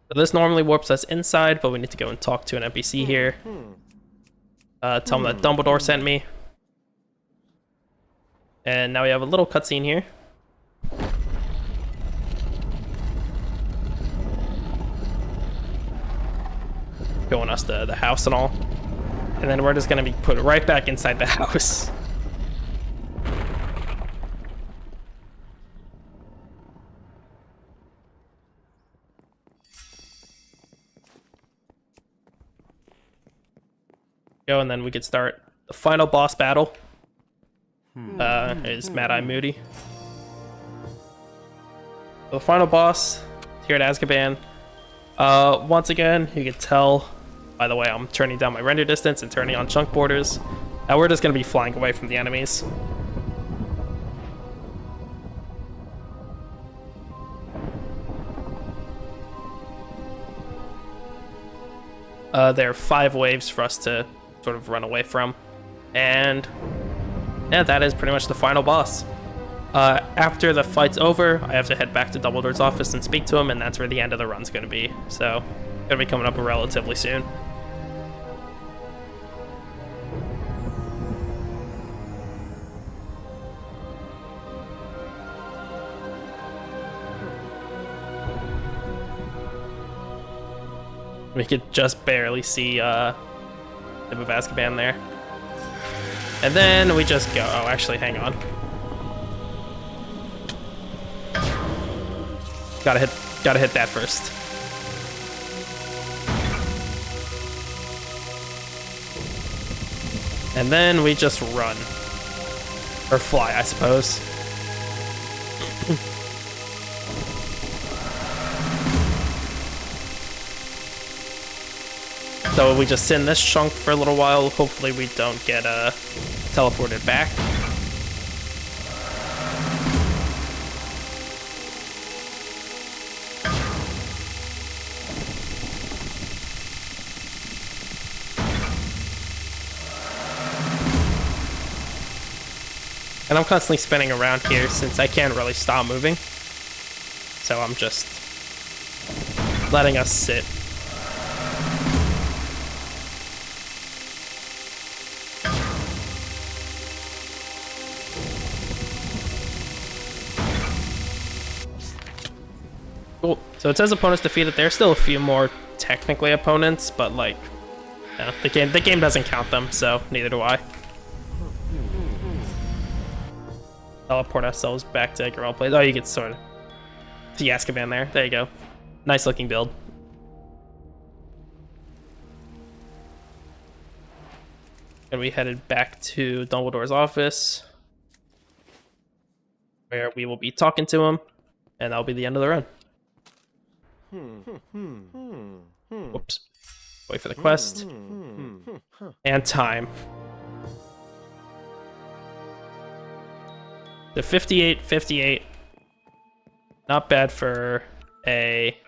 So this normally warps us inside, but we need to go and talk to an NPC here. Tell them that Dumbledore sent me. And now we have a little cutscene here. Showing us the house and all. And then we're just gonna be put right back inside the house. Go, and then we could start the final boss battle. Is Mad Eye Moody. The final boss here at Azkaban. Once again, you can tell, by the way, I'm turning down my render distance and turning on chunk borders. Now we're just going to be flying away from the enemies. There are 5 waves for us to sort of run away from. And yeah, that is pretty much the final boss. After the fight's over, I have to head back to Dumbledore's office and speak to him, and that's where the end of the run's going to be. So, going to be coming up relatively soon. We could just barely see the Tip of Azkaban there. And then we just go. Oh, actually, hang on. Gotta hit that first. And then we just run. Or fly, I suppose. So we just sit in this chunk for a little while. Hopefully we don't get teleported back. And I'm constantly spinning around here since I can't really stop moving. So I'm just letting us sit. Cool. So it says opponents defeated. There's still a few more technically opponents, but like, you know, the game doesn't count them, so neither do I. Teleport ourselves back to Grimold Place. Oh, you get sort of the Azkaban there. There you go. Nice looking build. And we headed back to Dumbledore's office, where we will be talking to him, and that'll be the end of the run. Whoops. Wait for the quest. And time. The 58. Not bad for a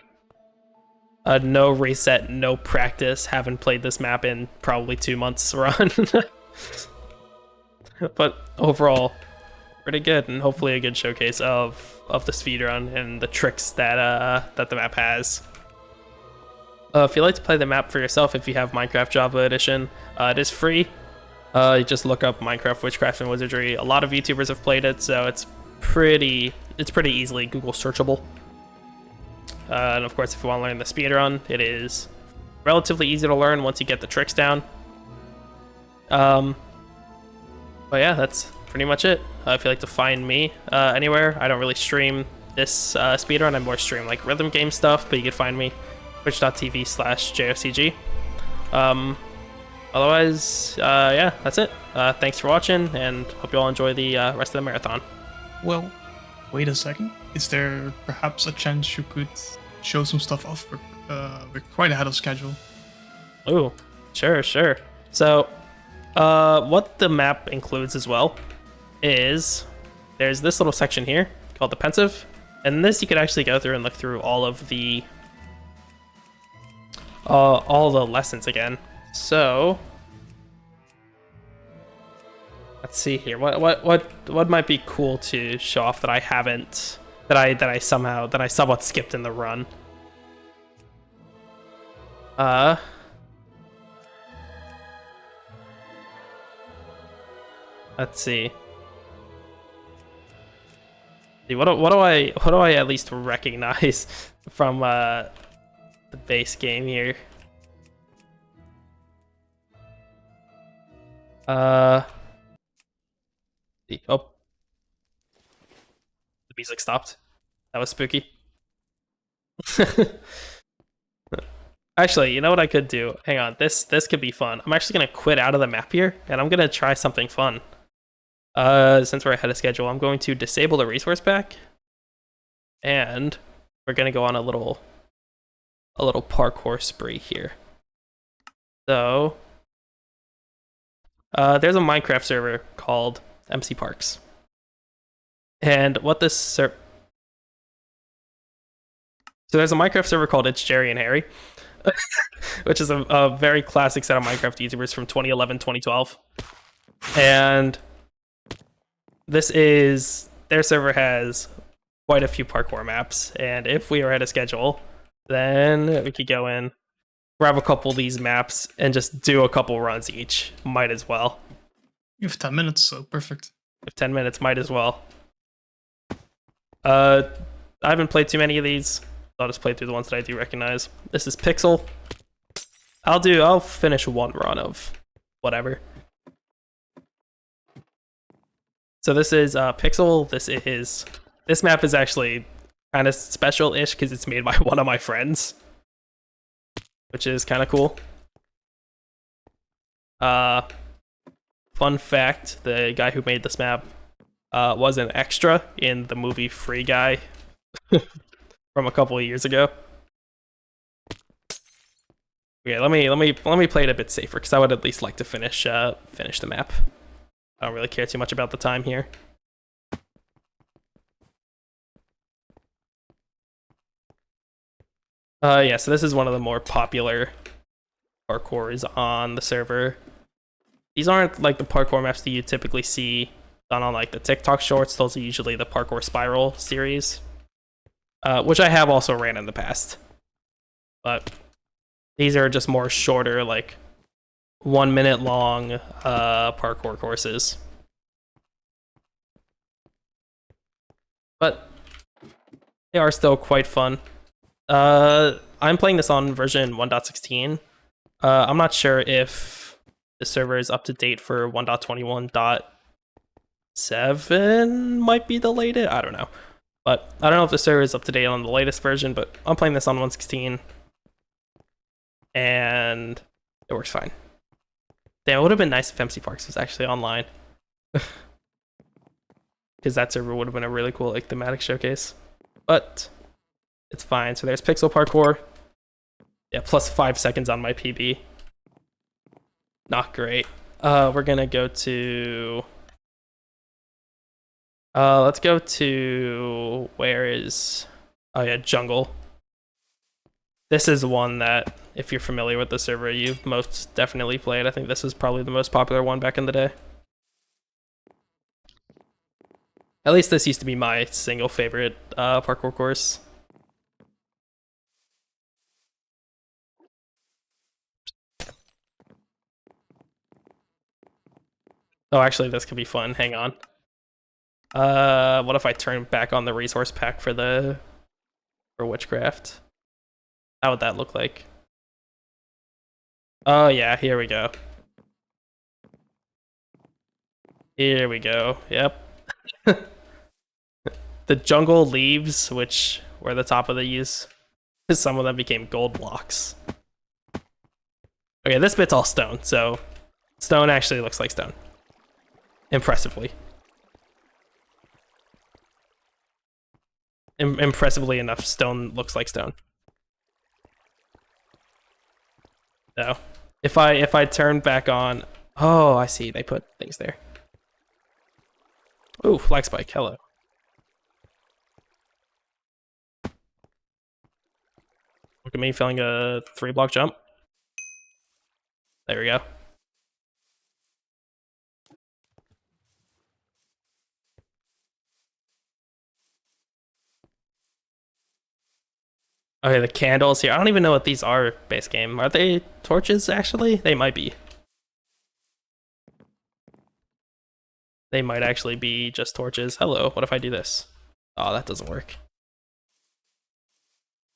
no reset, no practice, haven't played this map in probably 2 months run. But overall, pretty good, and hopefully a good showcase of the speedrun and the tricks that that the map has. If you'd like to play the map for yourself, if you have Minecraft Java Edition, it is free. You just look up Minecraft, Witchcraft, and Wizardry. A lot of YouTubers have played it, so it's pretty easily Google searchable. And of course, if you want to learn the speedrun, it is relatively easy to learn once you get the tricks down. But yeah, that's pretty much it. If you'd like to find me anywhere, I don't really stream this speedrun. I more stream like rhythm game stuff, but you can find me twitch.tv/JFCG. Otherwise, yeah, that's it. Thanks for watching, and hope you all enjoy the rest of the marathon. Well, wait a second. Is there perhaps a chance you could show some stuff off? We're quite ahead of schedule. Ooh, sure. So, what the map includes as well is there's this little section here called the Pensive, and this you could actually go through and look through all of the lessons again. So let's see here. What might be cool to show off that I haven't that I somewhat skipped in the run. Let's see. What do I at least recognize from the base game here? Oh, the music stopped. That was spooky. Actually, you know what I could do? Hang on, this could be fun. I'm actually gonna quit out of the map here, and I'm gonna try something fun. Since we're ahead of schedule, I'm going to disable the resource pack, and we're gonna go on a little parkour spree here. So, there's a Minecraft server called MC Parks, and what this so there's a Minecraft server called It's Jerry and Harry, which is a very classic set of Minecraft YouTubers from 2011, 2012, and their server has quite a few parkour maps, and if we are ahead of schedule, then we could go in, grab a couple of these maps, and just do a couple runs each. Might as well. You have 10 minutes, so perfect. If 10 minutes, might as well. I haven't played too many of these. I'll just play through the ones that I do recognize. This is Pixel. I'll finish one run of whatever. So this is Pixel. This map is actually kind of special-ish because it's made by one of my friends, which is kind of cool. Fun fact, the guy who made this map was an extra in the movie Free Guy from a couple of years ago. Okay, let me play it a bit safer because I would at least like to finish the map. I don't really care too much about the time here. Yeah, so this is one of the more popular parkours on the server. These aren't like the parkour maps that you typically see done on like the TikTok shorts. Those are usually the parkour spiral series, which I have also ran in the past. But these are just more shorter, like 1 minute long parkour courses. But they are still quite fun. I'm playing this on version 1.16. I'm not sure if the server is up to date for 1.21.7 might be the latest. I don't know. But I don't know if the server is up to date on the latest version, but I'm playing this on 1.16. And it works fine. Damn, it would have been nice if MC Parks was actually online. Because that server would have been a really cool like thematic showcase. But it's fine. So there's Pixel Parkour. Yeah, plus 5 seconds on my PB. Not great. We're gonna go to... let's go to... Where is... Oh yeah, Jungle. This is one that, if you're familiar with the server, you've most definitely played. I think this is probably the most popular one back in the day. At least this used to be my single favorite parkour course. Oh, actually, this could be fun. Hang on. What if I turn back on the resource pack for Witchcraft? How would that look like? Oh yeah, here we go. Here we go. Yep. The jungle leaves, which were the top of these, some of them became gold blocks. Okay, this bit's all stone, so stone actually looks like stone. Impressively. Impressively enough, stone looks like stone. So, if I turn back on, oh, I see, they put things there. Ooh, flag spike, hello. Look at me feeling a 3-block jump. There we go. Okay, the candles here. I don't even know what these are, base game. Are they torches, actually? They might be. They might actually be just torches. Hello, what if I do this? Oh, that doesn't work.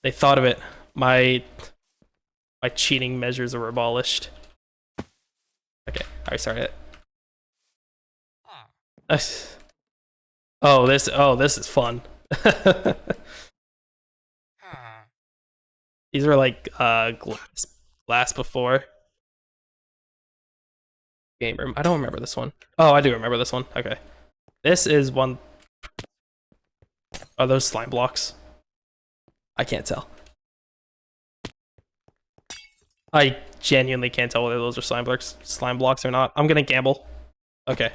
They thought of it. My cheating measures are abolished. Okay, I restarted it. Oh, this is fun. These were like glass before. Game room. I don't remember this one. Oh, I do remember this one. Okay. This is one. Are those slime blocks? I can't tell. I genuinely can't tell whether those are slime blocks or not. I'm gonna gamble. Okay.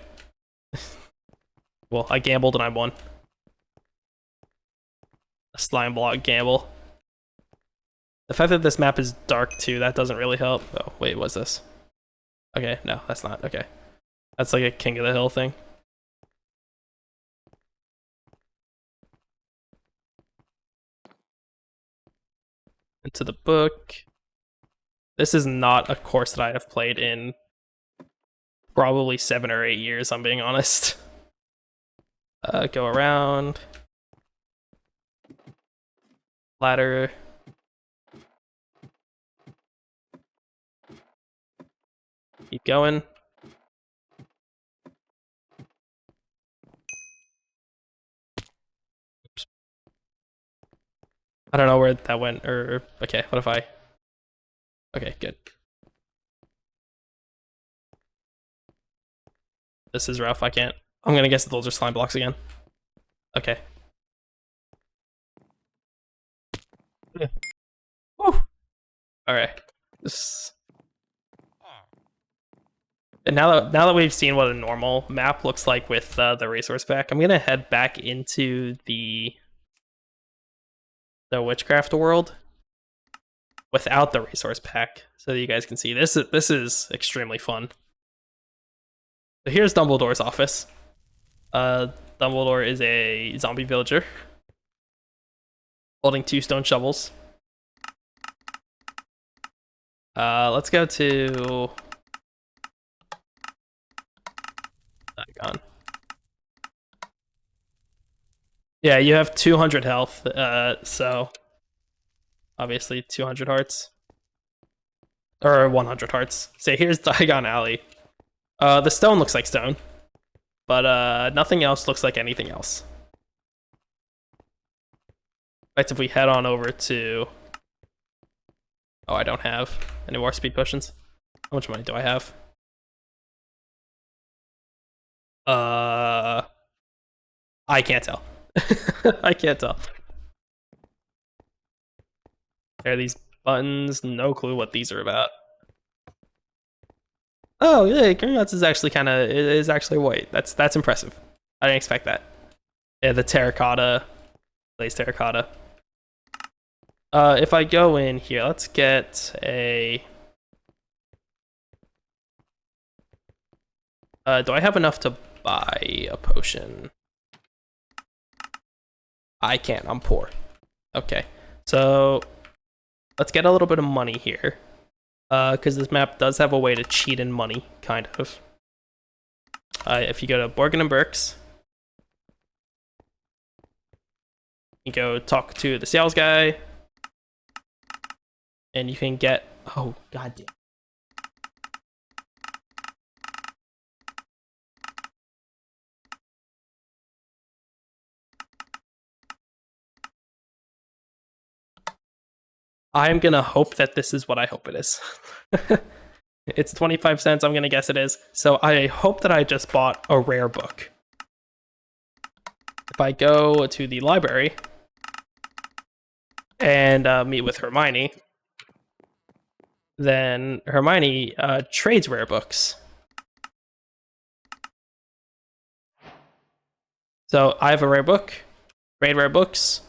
Well, I gambled and I won. A slime block gamble. The fact that this map is dark too, that doesn't really help. Oh, wait, what's this? Okay, no, that's not. Okay. That's like a King of the Hill thing. Into the book. This is not a course that I have played in probably 7 or 8 years, I'm being honest. Go around. Ladder. Keep going. Oops. I don't know where that went, or okay, what if I... Okay, good. This is rough, I can't... I'm gonna guess that those are slime blocks again. Okay. Yeah. Woo! Alright. And now that we've seen what a normal map looks like with the resource pack, I'm gonna head back into the Witchcraft world without the resource pack, so that you guys can see. This is extremely fun. So here's Dumbledore's office. Dumbledore is a zombie villager holding 2 stone shovels. Let's go to Gone. Yeah, you have 200 health, so obviously 200 hearts. Or 100 hearts. So here's Diagon Alley. The stone looks like stone, but nothing else looks like anything else. In fact, if we head on over to... Oh, I don't have any more speed potions. How much money do I have? I can't tell. I can't tell. There are these buttons. No clue what these are about. Oh, yeah, Gringotts is actually is actually white. That's impressive. I didn't expect that. Yeah, the terracotta, glazed terracotta. If I go in here, let's get a... do I have enough to buy a potion? I can't. I'm poor. Okay. So let's get a little bit of money here. Because this map does have a way to cheat in money, kind of. If you go to Borgin and Burks, you go talk to the sales guy, and you can get. Oh, goddamn. I'm gonna hope that this is what I hope it is. It's 25 cents, I'm gonna guess it is. So I hope that I just bought a rare book. If I go to the library and meet with Hermione, then Hermione trades rare books. So I have a rare book, trade rare books,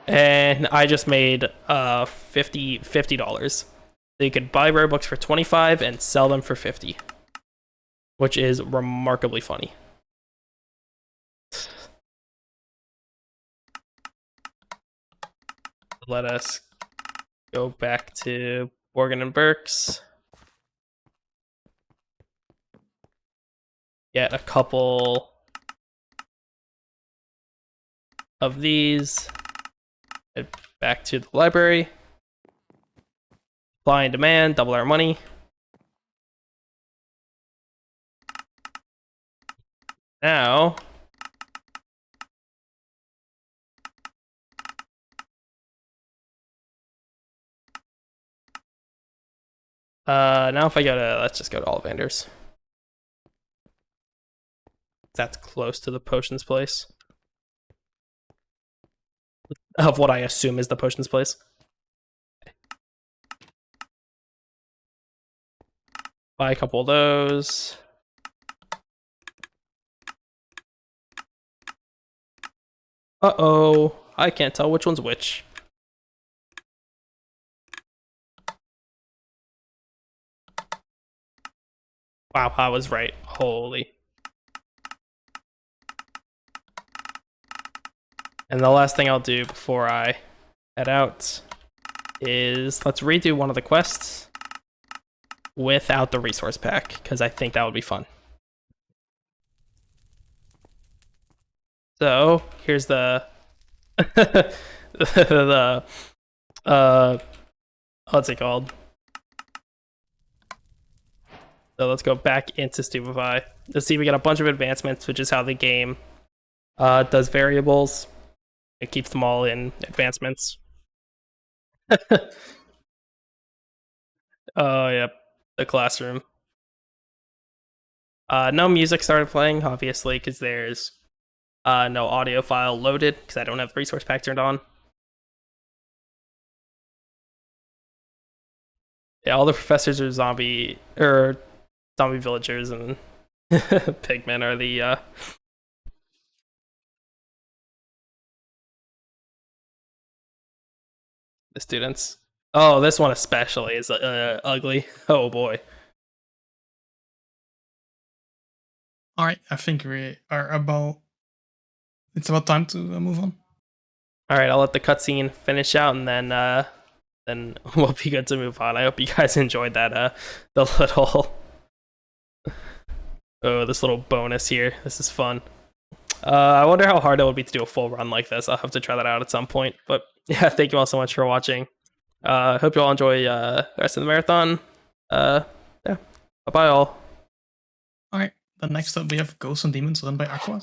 and I just made $50. So you could buy rare books for 25 and sell them for 50, which is remarkably funny. Let us go back to Borgin and Burks. Get a couple of these. Head back to the library. Supply and demand, double our money. Now, now if I go to, let's just go to Ollivander's. That's close to the potions place. Of what I assume is the potions place. Buy a couple of those. Uh-oh. I can't tell which one's which. Wow, I was right. Holy. And the last thing I'll do before I head out is let's redo one of the quests without the resource pack, because I think that would be fun. So here's the the what's it called? So let's go back into Stupefy. Let's see, we got a bunch of advancements, which is how the game does variables. It keeps them all in advancements. Oh, yep. The classroom. No music started playing, obviously, because there's no audio file loaded, because I don't have the resource pack turned on. Yeah, all the professors are zombie villagers, and pigmen are the students. Oh, this one especially is ugly. Oh boy. All right, I think we are about. It's about time to move on. All right, I'll let the cutscene finish out, and then we'll be good to move on. I hope you guys enjoyed that. The little this little bonus here. This is fun. I wonder how hard it would be to do a full run like this. I'll have to try that out at some point. But yeah, thank you all so much for watching. Hope you all enjoy the rest of the marathon. Yeah, bye bye all. All right, the next up we have Ghosts and Demons, run by Aqua.